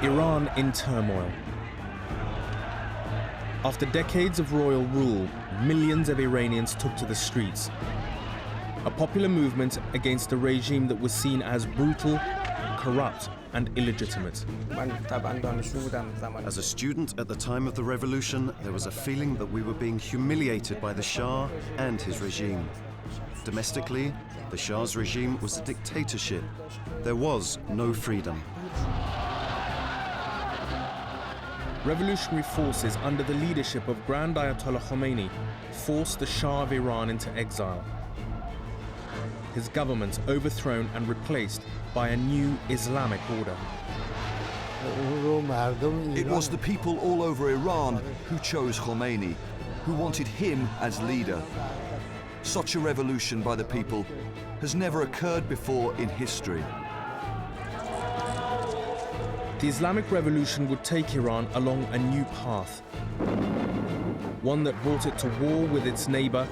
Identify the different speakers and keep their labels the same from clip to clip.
Speaker 1: Iran in turmoil. After decades of royal rule, millions of Iranians took to the streets. A popular movement against a regime that was seen as brutal, corrupt, and illegitimate.
Speaker 2: As a student at the time of the revolution, there was a feeling that we were being humiliated by the Shah and his regime. Domestically, the Shah's regime was a dictatorship. There was no freedom.
Speaker 1: Revolutionary forces under the leadership of Grand Ayatollah Homeini forced the Shah of Iran into exile. His government overthrown and replaced by a new Islamic order.
Speaker 3: It was the people all over Iran who chose Khomeini, who wanted him as leader. Such a revolution by the people has never occurred before in history.
Speaker 1: The Islamic Revolution would take Iran along a new path, one that brought it to war with its neighbor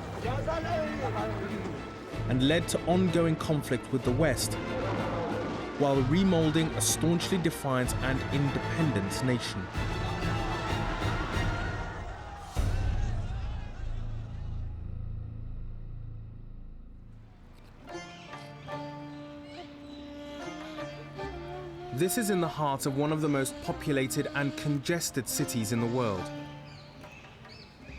Speaker 1: and led to ongoing conflict with the West, while remolding a staunchly defiant and independent nation. This is in the heart of one of the most populated and congested cities in the world.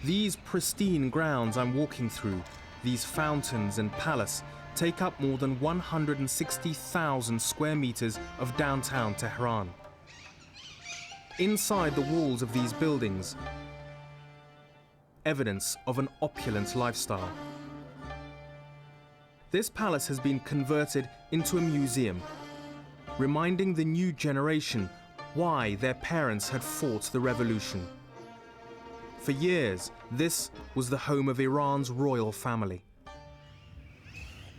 Speaker 1: These pristine grounds I'm walking through, these fountains and palace, take up more than 160,000 square meters of downtown Teheran. Inside the walls of these buildings, evidence of an opulent lifestyle. This palace has been converted into a museum, reminding the new generation why their parents had fought the revolution. For years, this was the home of Iran's royal family.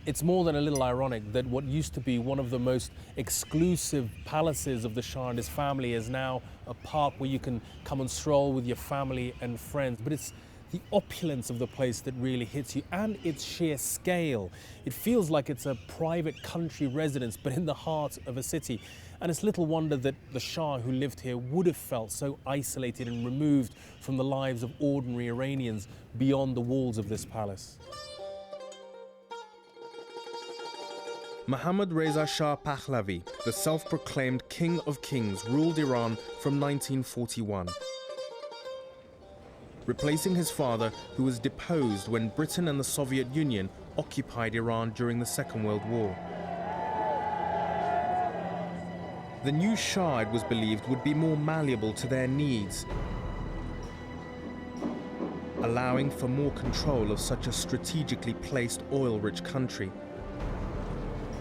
Speaker 4: It's more than a little ironic that what used to be one of the most exclusive palaces of the Shah and his family is now a park where you can come and stroll with your family and friends. But it's the opulence of the place that really hits you, and its sheer scale. It feels like it's a private country residence, but in the heart of a city. And it's little wonder that the Shah who lived here would have felt so isolated and removed from the lives of ordinary Iranians beyond the walls of this palace.
Speaker 1: Mohammad Reza Shah Pahlavi, the self-proclaimed King of Kings, ruled Iran from 1941. Replacing his father, who was deposed when Britain and the Soviet Union occupied Iran during the Second World War. The new Shah, it was believed, would be more malleable to their needs, allowing for more control of such a strategically placed oil-rich country.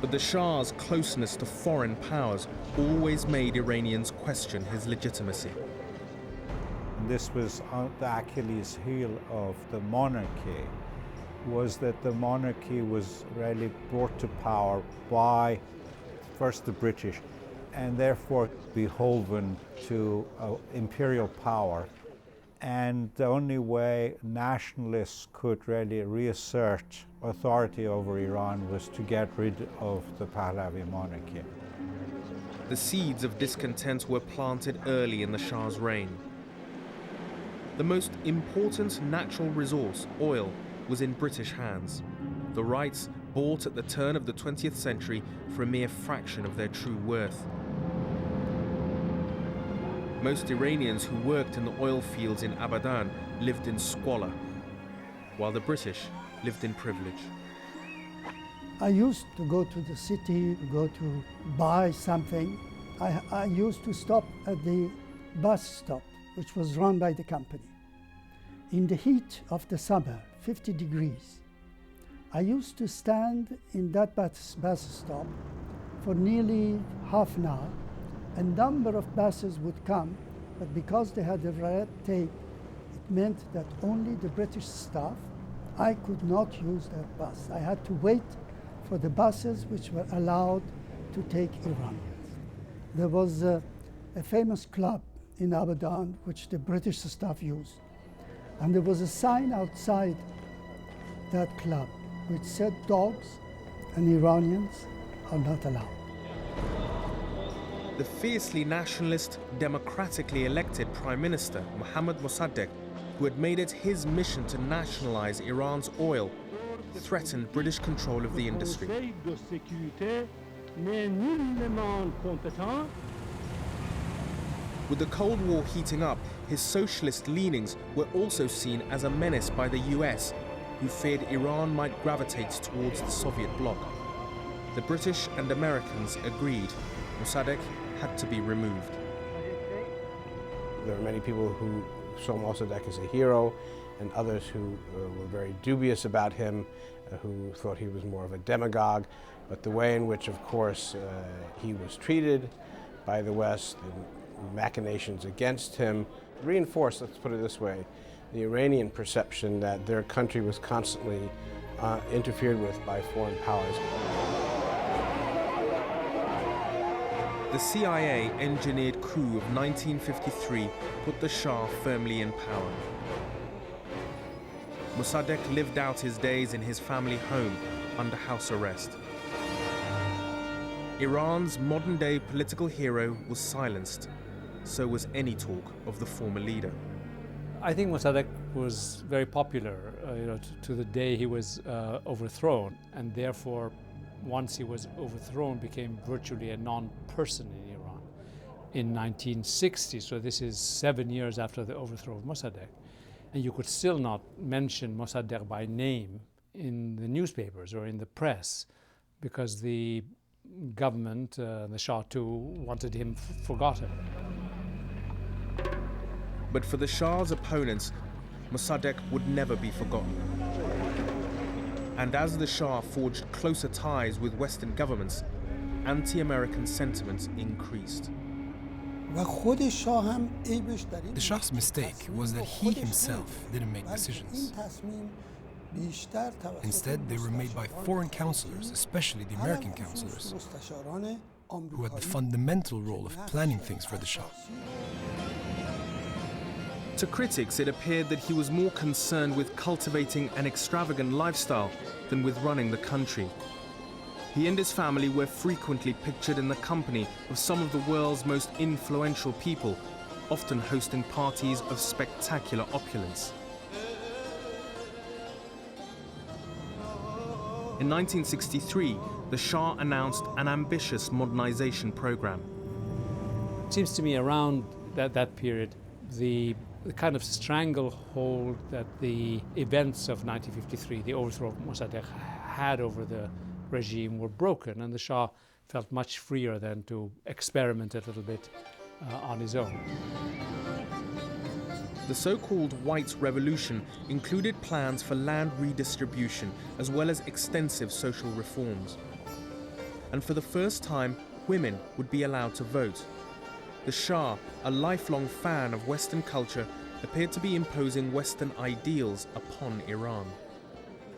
Speaker 1: But the Shah's closeness to foreign powers always made Iranians question his legitimacy.
Speaker 5: This was the Achilles heel of the monarchy, was that the monarchy was really brought to power by first the British, and therefore beholden to imperial power. And the only way nationalists could really reassert authority over Iran was to get rid of the Pahlavi monarchy.
Speaker 1: The seeds of discontent were planted early in the Shah's reign. The most important natural resource, oil, was in British hands. The rights bought at the turn of the 20th century for a mere fraction of their true worth. Most Iranians who worked in the oil fields in Abadan lived in squalor, while the British lived in privilege.
Speaker 6: I used to go to the city, go to buy something. I used to stop at the bus stop, which was run by the company. In the heat of the summer, 50 degrees, I used to stand in that bus stop for nearly half an hour. A number of buses would come, but because they had a red tape, it meant that only the British staff, I could not use that bus. I had to wait for the buses which were allowed to take Iranians. There was a famous club in Abadan which the British staff used. And there was a sign outside that club which said dogs and Iranians are not allowed.
Speaker 1: The fiercely nationalist, democratically elected Prime Minister Mohammad Mossadegh, who had made it his mission to nationalize Iran's oil, threatened British control of the industry. With the Cold War heating up, his socialist leanings were also seen as a menace by the US, who feared Iran might gravitate towards the Soviet bloc. The British and Americans agreed Mossadegh had to be removed.
Speaker 7: There were many people who saw Mossadegh as a hero, and others who were very dubious about him, who thought he was more of a demagogue. But the way in which, of course, he was treated by the West, the machinations against him, reinforced, let's put it this way, the Iranian perception that their country was constantly interfered with by foreign powers.
Speaker 1: The CIA engineered coup of 1953 put the Shah firmly in power. Mossadegh lived out his days in his family home under house arrest. Iran's modern-day political hero was silenced. So was any talk of the former leader.
Speaker 8: I think Mossadegh was very popular to the day he was overthrown, and therefore, once he was overthrown, became virtually a non-person in Iran. In 1960, so this is 7 years after the overthrow of Mossadegh, and you could still not mention Mossadegh by name in the newspapers or in the press, because the government, the Shah too, wanted him forgotten.
Speaker 1: But for the Shah's opponents, Mossadegh would never be forgotten. And as the Shah forged closer ties with Western governments, anti-American sentiment increased.
Speaker 9: The Shah's mistake was that he himself didn't make decisions. Instead, they were made by foreign counselors, especially the American counselors, who had the fundamental role of planning things for the Shah.
Speaker 1: To critics, it appeared that he was more concerned with cultivating an extravagant lifestyle than with running the country. He and his family were frequently pictured in the company of some of the world's most influential people, often hosting parties of spectacular opulence. In 1963, the Shah announced an ambitious modernization program.
Speaker 8: It seems to me around that period, the kind of stranglehold that the events of 1953, the overthrow of Mossadegh, had over the regime were broken, and the Shah felt much freer then to experiment a little bit on his own.
Speaker 1: The so-called White Revolution included plans for land redistribution as well as extensive social reforms. And for the first time, women would be allowed to vote. The Shah, a lifelong fan of Western culture, appeared to be imposing Western ideals upon Iran.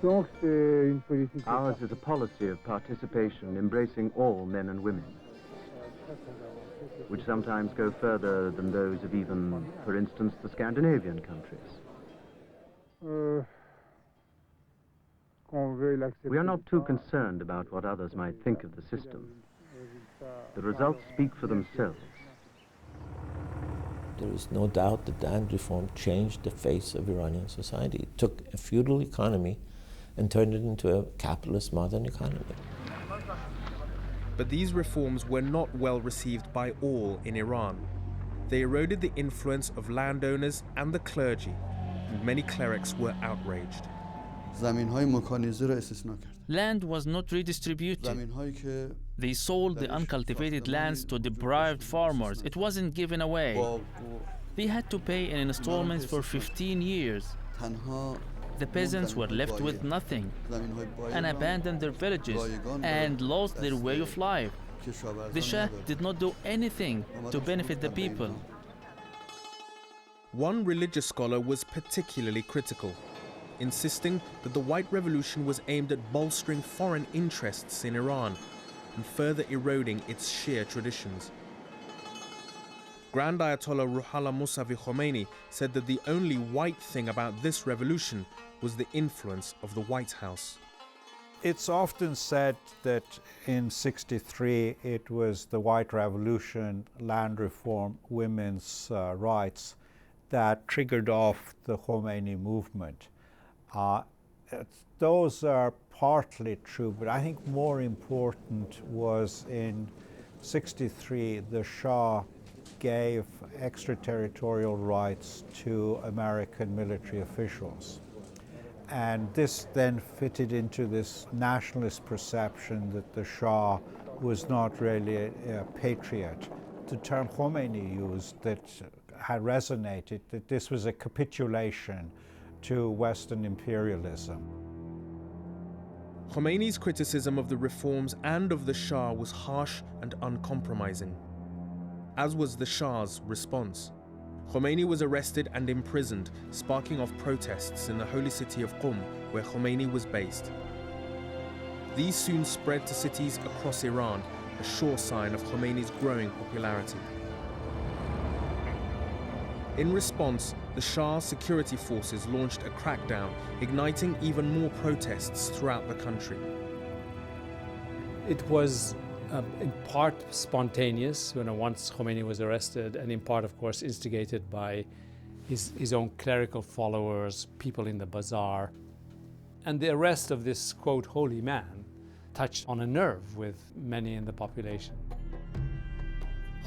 Speaker 10: Ours is a policy of participation embracing all men and women, which sometimes go further than those of even, for instance, the Scandinavian countries. We are not too concerned about what others might think of the system. The results speak for themselves.
Speaker 11: There is no doubt that land reform changed the face of Iranian society. It took a feudal economy and turned it into a capitalist modern economy.
Speaker 1: But these reforms were not well received by all in Iran. They eroded the influence of landowners and the clergy, and many clerics were outraged.
Speaker 12: Land was not redistributed. They sold the uncultivated lands to deprived farmers. It wasn't given away. They had to pay in installments for 15 years. The peasants were left with nothing and abandoned their villages and lost their way of life. The Shah did not do anything to benefit the people.
Speaker 1: One religious scholar was particularly critical, insisting that the White Revolution was aimed at bolstering foreign interests in Iran and further eroding its Shia traditions. Grand Ayatollah Ruholla Musavi Homeini said that the only white thing about this revolution was the influence of the White House.
Speaker 5: It's often said that in '63 it was the White Revolution, land reform, women's rights that triggered off the Homeini movement. Those are partly true, but I think more important was in '63 the Shah gave extraterritorial rights to American military officials. And this then fitted into this nationalist perception that the Shah was not really a patriot. The term Khomeini used that had resonated, that this was a capitulation to Western imperialism.
Speaker 1: Khomeini's criticism of the reforms and of the Shah was harsh and uncompromising, as was the Shah's response. Khomeini was arrested and imprisoned, sparking off protests in the holy city of Qum, where Khomeini was based. These soon spread to cities across Iran, a sure sign of Khomeini's growing popularity. In response, the Shah's security forces launched a crackdown, igniting even more protests throughout the country.
Speaker 8: It was in part spontaneous, once Khomeini was arrested, and in part, of course, instigated by his own clerical followers, people in the bazaar. And the arrest of this, quote, holy man touched on a nerve with many in the population.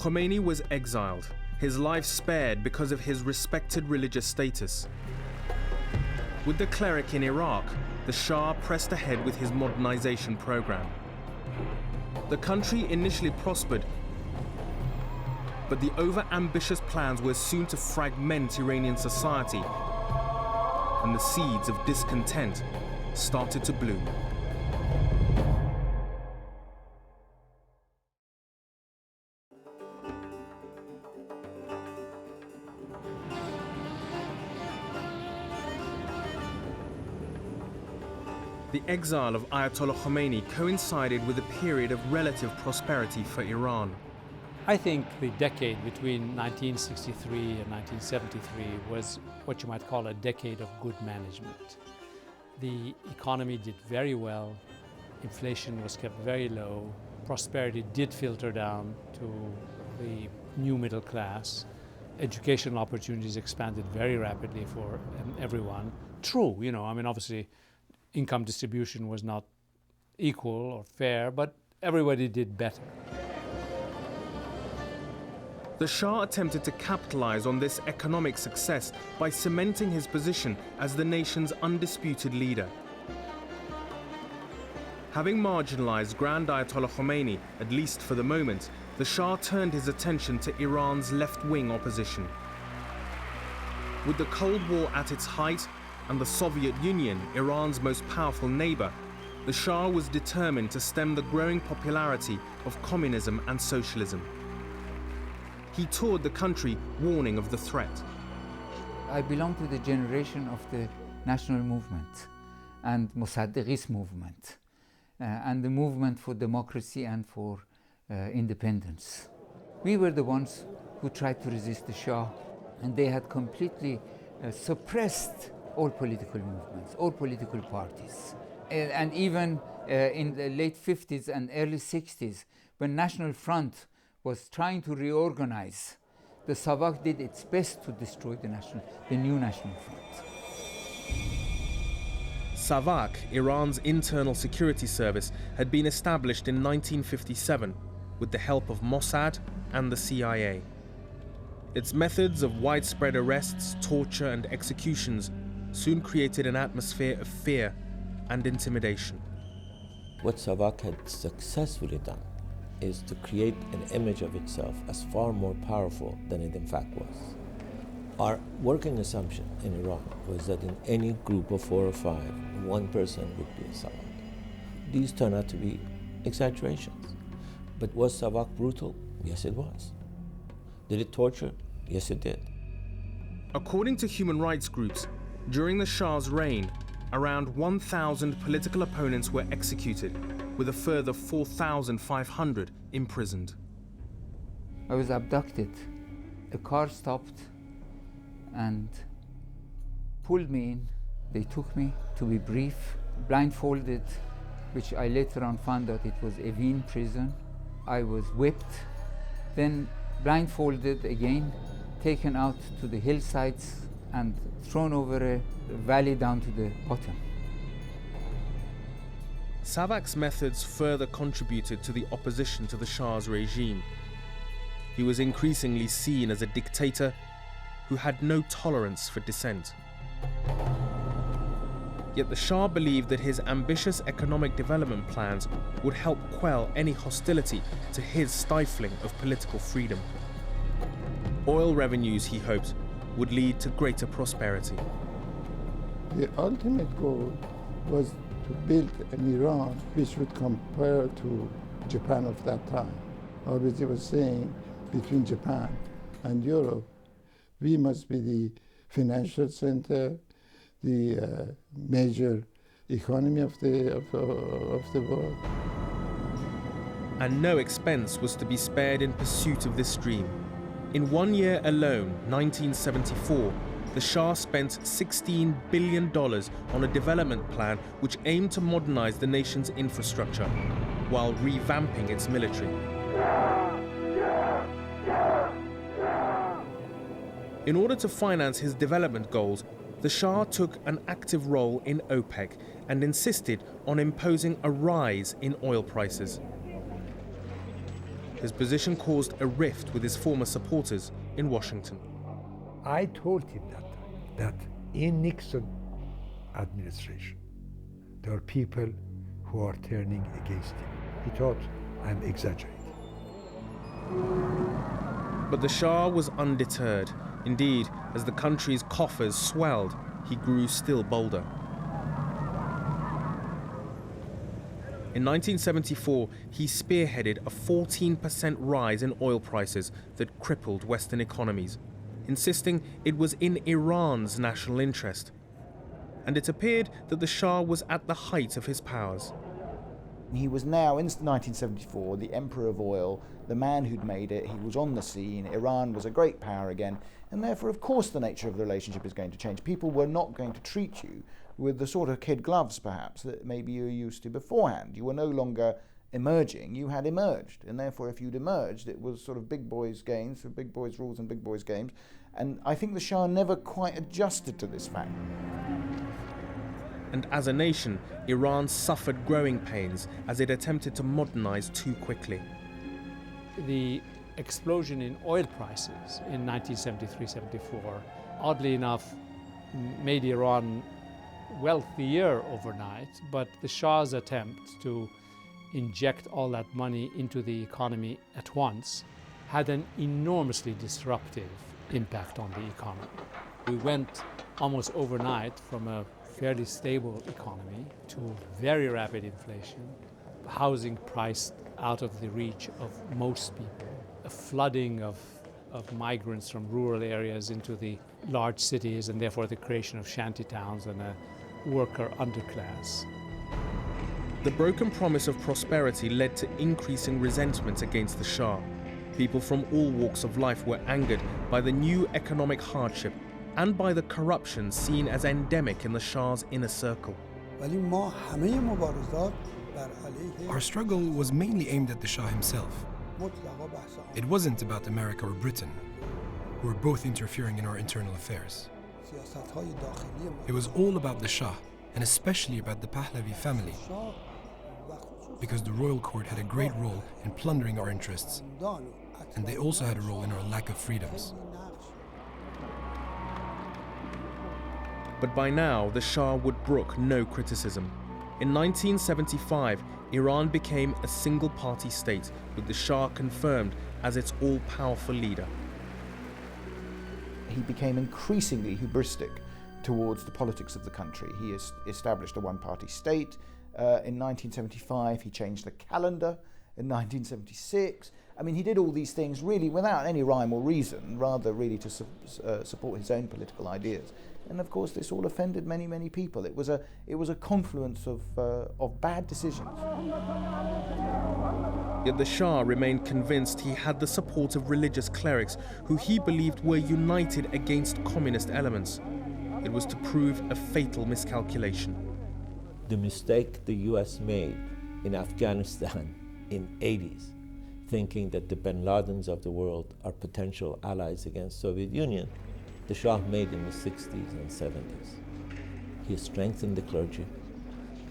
Speaker 1: Khomeini was exiled, his life spared because of his respected religious status. With the cleric in Iraq, the Shah pressed ahead with his modernization program. The country initially prospered, but the over-ambitious plans were soon to fragment Iranian society, and the seeds of discontent started to bloom. The exile of Ayatollah Khomeini coincided with a period of relative prosperity for Iran.
Speaker 8: I think the decade between 1963 and 1973 was what you might call a decade of good management. The economy did very well, inflation was kept very low, prosperity did filter down to the new middle class, educational opportunities expanded very rapidly for everyone. True, obviously, income distribution was not equal or fair, but everybody did better.
Speaker 1: The Shah attempted to capitalize on this economic success by cementing his position as the nation's undisputed leader. Having marginalized Grand Ayatollah Khomeini, at least for the moment, the Shah turned his attention to Iran's left-wing opposition. With the Cold War at its height, and the Soviet Union, Iran's most powerful neighbor, the Shah was determined to stem the growing popularity of communism and socialism. He toured the country, warning of the threat.
Speaker 13: I belong to the generation of the national movement and Mossadeghi's movement, and the movement for democracy and for independence. We were the ones who tried to resist the Shah, and they had completely suppressed all political movements, all political parties. And even in the late 50s and early 60s, when National Front was trying to reorganize, the SAVAK did its best to destroy the new National Front.
Speaker 1: SAVAK, Iran's internal security service, had been established in 1957 with the help of Mossad and the CIA. Its methods of widespread arrests, torture, and executions soon created an atmosphere of fear and intimidation.
Speaker 11: What SAVAK had successfully done is to create an image of itself as far more powerful than it in fact was. Our working assumption in Iran was that in any group of 4 or 5, one person would be a SAVAK. These turn out to be exaggerations. But was SAVAK brutal? Yes, it was. Did it torture? Yes, it did.
Speaker 1: According to human rights groups, during the Shah's reign, around 1,000 political opponents were executed, with a further 4,500 imprisoned.
Speaker 13: I was abducted. A car stopped and pulled me in. They took me, to be brief, blindfolded, which I later on found out it was Evin prison. I was whipped, then blindfolded again, taken out to the hillsides and thrown over a valley down to the bottom.
Speaker 1: Savak's methods further contributed to the opposition to the Shah's regime. He was increasingly seen as a dictator who had no tolerance for dissent. Yet the Shah believed that his ambitious economic development plans would help quell any hostility to his stifling of political freedom. Oil revenues, he hoped, would lead to greater prosperity.
Speaker 14: The ultimate goal was to build an Iran which would compare to Japan of that time. Obviously, was saying between Japan and Europe, we must be the financial center, the major economy of the world.
Speaker 1: And no expense was to be spared in pursuit of this dream. In 1 year alone, 1974, the Shah spent $16 billion on a development plan which aimed to modernize the nation's infrastructure while revamping its military. In order to finance his development goals, the Shah took an active role in OPEC and insisted on imposing a rise in oil prices. His position caused a rift with his former supporters in Washington.
Speaker 15: I told him that in Nixon administration, there are people who are turning against him. He thought I'm exaggerating.
Speaker 1: But the Shah was undeterred. Indeed, as the country's coffers swelled, he grew still bolder. In 1974, he spearheaded a 14% rise in oil prices that crippled Western economies, insisting it was in Iran's national interest. And it appeared that the Shah was at the height of his powers.
Speaker 16: He was now, in 1974, the emperor of oil, the man who'd made it. He was on the scene. Iran was a great power again. And therefore, of course, the nature of the relationship is going to change. People were not going to treat you with the sort of kid gloves, perhaps, that maybe you were used to beforehand. You were no longer emerging, you had emerged. And therefore, if you'd emerged, it was sort of big boys' games, so big boys' rules and big boys' games. And I think the Shah never quite adjusted to this fact.
Speaker 1: And as a nation, Iran suffered growing pains as it attempted to modernize too quickly.
Speaker 8: The explosion in oil prices in 1973-74, oddly enough, made Iran wealthier overnight, but the Shah's attempt to inject all that money into the economy at once had an enormously disruptive impact on the economy. We went almost overnight from a fairly stable economy to very rapid inflation, housing priced out of the reach of most people, a flooding of migrants from rural areas into the large cities, and therefore the creation of shanty towns and a worker underclass.
Speaker 1: The broken promise of prosperity led to increasing resentment against the Shah. People from all walks of life were angered by the new economic hardship and by the corruption seen as endemic in the Shah's inner circle.
Speaker 9: Our struggle was mainly aimed at the Shah himself. It wasn't about America or Britain, who were both interfering in our internal affairs. It was all about the Shah, and especially about the Pahlavi family, because the royal court had a great role in plundering our interests, and they also had a role in our lack of freedoms.
Speaker 1: But by now, the Shah would brook no criticism. In 1975, Iran became a single-party state, with the Shah confirmed as its all-powerful leader.
Speaker 16: He became increasingly hubristic towards the politics of the country. He established a one-party state. In 1975, he changed the calendar. In 1976, I mean, he did all these things really without any rhyme or reason, rather really to support his own political ideas. And of course, this all offended many, many people. It was a confluence of bad decisions.
Speaker 1: Yet the Shah remained convinced he had the support of religious clerics who he believed were united against communist elements. It was to prove a fatal miscalculation.
Speaker 11: The mistake the US made in Afghanistan in 80s, thinking that the bin Ladens of the world are potential allies against Soviet Union, the Shah made in the 60s and 70s. He strengthened the clergy,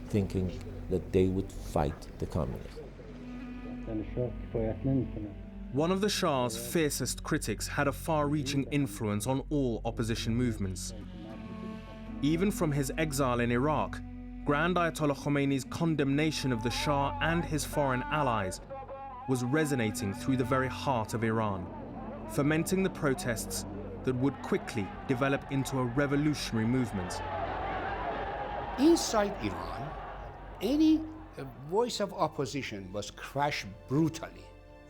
Speaker 11: thinking that they would fight the communists.
Speaker 1: One of the Shah's fiercest critics had a far-reaching influence on all opposition movements. Even from his exile in Iraq, Grand Ayatollah Khomeini's condemnation of the Shah and his foreign allies was resonating through the very heart of Iran, fomenting the protests that would quickly develop into a revolutionary movement.
Speaker 17: Inside Iran, any voice of opposition was crushed brutally.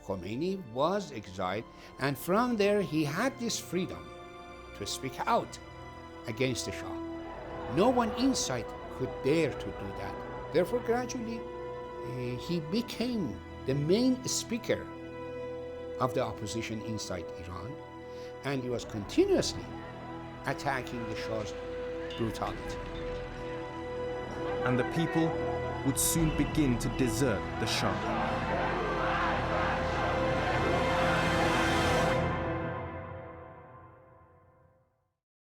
Speaker 17: Khomeini was exiled, and from there he had this freedom to speak out against the Shah. No one inside could dare to do that. Therefore, gradually, he became the main speaker of the opposition inside Iran, and he was continuously attacking the Shah's brutality.
Speaker 1: And the people would soon begin to desert the Shah.